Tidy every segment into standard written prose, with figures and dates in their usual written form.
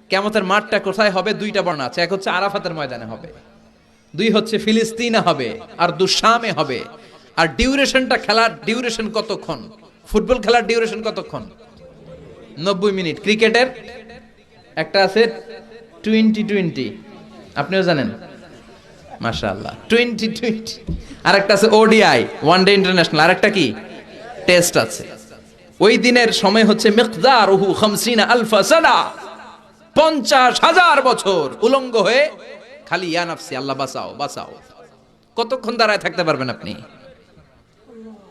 কিয়ামতের মাঠটা কোথায় হবে দুইটা বর্ণনা আছে, এক হচ্ছে আরাফাতের ময়দানে হবে, দুই হচ্ছে ফিলিস্তিনে হবে, আর শামে হবে। আর ডিউরেশনটা, খেলার ডিউরেশন কতক্ষণ? ফুটবল খেলার ডিউরেশন কতক্ষণ? 90 মিনিট। ক্রিকেটের একটা আছে 20-20, আপনিও জানেন, মাশাআল্লাহ, 20-20। আর একটা আছে ওডিআই, ওয়ান ডে ইন্টারন্যাশনাল। আর একটা কি, টেস্ট আছে। ওই দিনের সময় হচ্ছে মিকদারুহু 50 আলফা সানা, 50,000 বছর উলঙ্গ হয়ে খালি ইয়া নাফসি, আল্লাহ বাঁচাও বাঁচাও। কতক্ষণ দাঁড়ায় থাকতে পারবেন আপনি?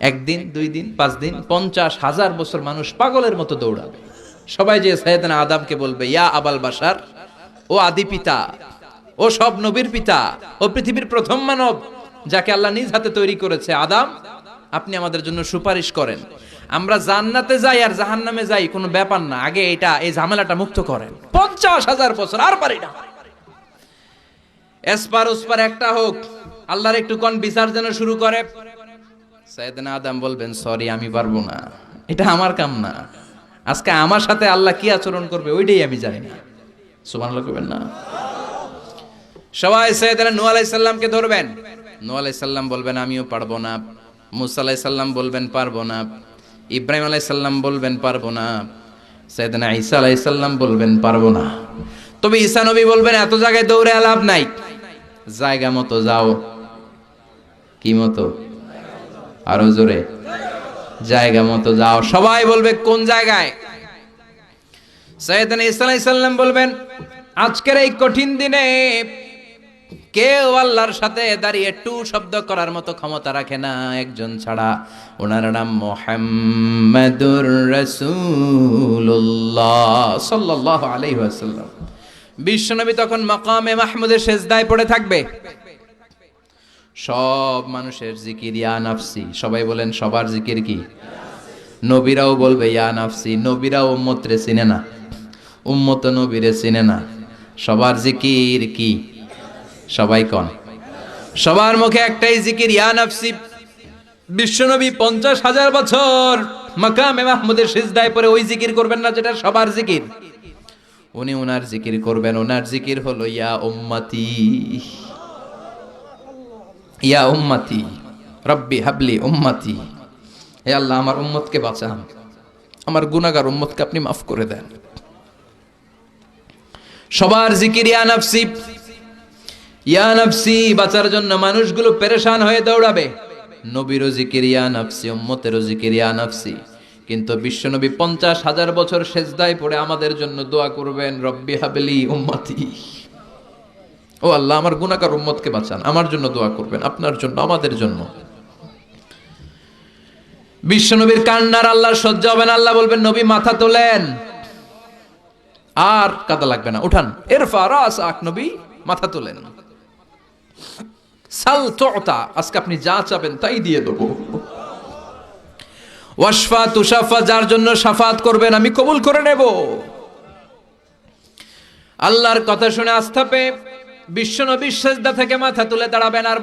একদিন, 2 দিন, 5 দিন? 50,000 বছর মানুষ পাগলের মতো দৌড়াবে। সবাই যে সাইয়েদনা আদমকে বলবে, ইয়া আবাল বাশার, ও আদি পিতা, ও সব নবীর পিতা, ও পৃথিবীর প্রথম মানব যাকে আল্লাহ নিজ হাতে তৈরি করেছে, আদম, আপনি আমাদের জন্য সুপারিশ করেন। আমরা জান্নাতে যাই আর জাহান্নামে যাই কোনো ব্যাপার না, আগে এই ঝামেলাটা মুক্ত করেন। 50,000 বছর আর পারি না। এসপার ওসপার একটা হোক, আল্লাহর একটু কোন বিচার যেন শুরু করে। সাইয়েদনা আদম বলবেন, সরি, আমি পারবো না, এটা আমার কাম না। আজকে আমার সাথে আল্লাহ কি আচরণ করবে ওইটাই আমি জানি না। সুবহানাল্লাহ কইবেন না? সবাই সাইয়েদনা নূহ আলাইহিস সালামকে ধরবেন। নূহ আলাইহিস সালাম বলবেন, আমিও পারবো না। মুসা আলাইহিস সালাম বলবেন, পারবো না। ইব্রাহিম আলাইহিস সালাম বলবেন, পারবো না। সাইয়েদনা ঈসা আলাইহিস সালাম বলবেন, পারবো না। তবে ঈসা নবী বলবেন, এত জায়গায় দৌড়ে লাভ নাই, জায়গা মতো যাও। কি মতো? আরো জোরে, জায়গা মতো যাও। সবাই বলবে, কোন জায়গায়? সাইয়েদনা ঈসা আলাইহিস সালাম বলবেন, আজকের এই কঠিন দিনে কেউ আল্লাহর সাথে দাঁড়িয়ে টু শব্দ করার মতো ক্ষমতা রাখে না, একজন ছাড়া। ওনার নাম মুহাম্মাদুর রাসূলুল্লাহ সাল্লাল্লাহু আলাইহি ওয়াসাল্লাম। বিশ্বনবী তখন মাকামে মাহমুদের সেজদায় পড়ে থাকবে। সব মানুষের জিকির ইয়া নাফসি। সবাই বলেন, সবার জিকির কি? নবীরাও বলবে ইয়া নাফসি। নবীরাও উম্মতরে চিনে না, উম্মত নবীরে চিনে না। সবার জিকির কি? সবাই কোন? সবার মুখে একটাই জিকির, ইয়া নাফসি। বিশ্বনবী 50,000 বছর মাকামে মাহমুদের সিজদায় পড়ে ওই জিকির করবেন না যেটা সবার জিকির। উনি ওনার জিকির করবেন। ওনার জিকির হলো ইয়া উম্মতি, ইয়া উম্মতি রব্বি হাবলি উম্মতি। হে আল্লাহ, আমার উম্মতকে বাঁচান, আমার গুনাহগার উম্মতকে আপনি মাফ করে দেন। সবার জিকির ইয়া নাফসি, ইয়া নাফসি। বাঁচার জন্য মানুষগুলো পেরেশান হয়ে দৌড়াবে। নবীরও জিকির ইয়া নাফসি, উম্মতেরও জিকির ইয়া নাফসি। কিন্তু বিশ্বনবী 50,000 বছর সেজদায় পড়ে আমাদের জন্য দোয়া করবেন, রব্বি হাবলি উম্মতি। ও আল্লাহ, আমার গুনাহগার উম্মতকে বাঁচান, আমার জন্য দোয়া করবেন, আপনার জন্য, আমাদের জন্য। বিশ্বনবীর কান্নার আল্লাহর সহ্য হবে না। আল্লাহ বলবেন, নবী মাথা তোলেন, আর কাদা লাগবে না, উঠান। ইরফা রাসাক, নবী মাথা তোলেন। সাল তুতা, আজকে আপনি যা চাবেন তাই দিয়ে দেবো। ওয়াশফা তুশাফা, যার জন্য শাফাত করবেন আমি কবুল করে নেব। আল্লাহর কথা শুনে আস্থা পেয়ে বিশ্বনবী সিজদা থেকে মাথা তুলে দাঁড়াবেন আর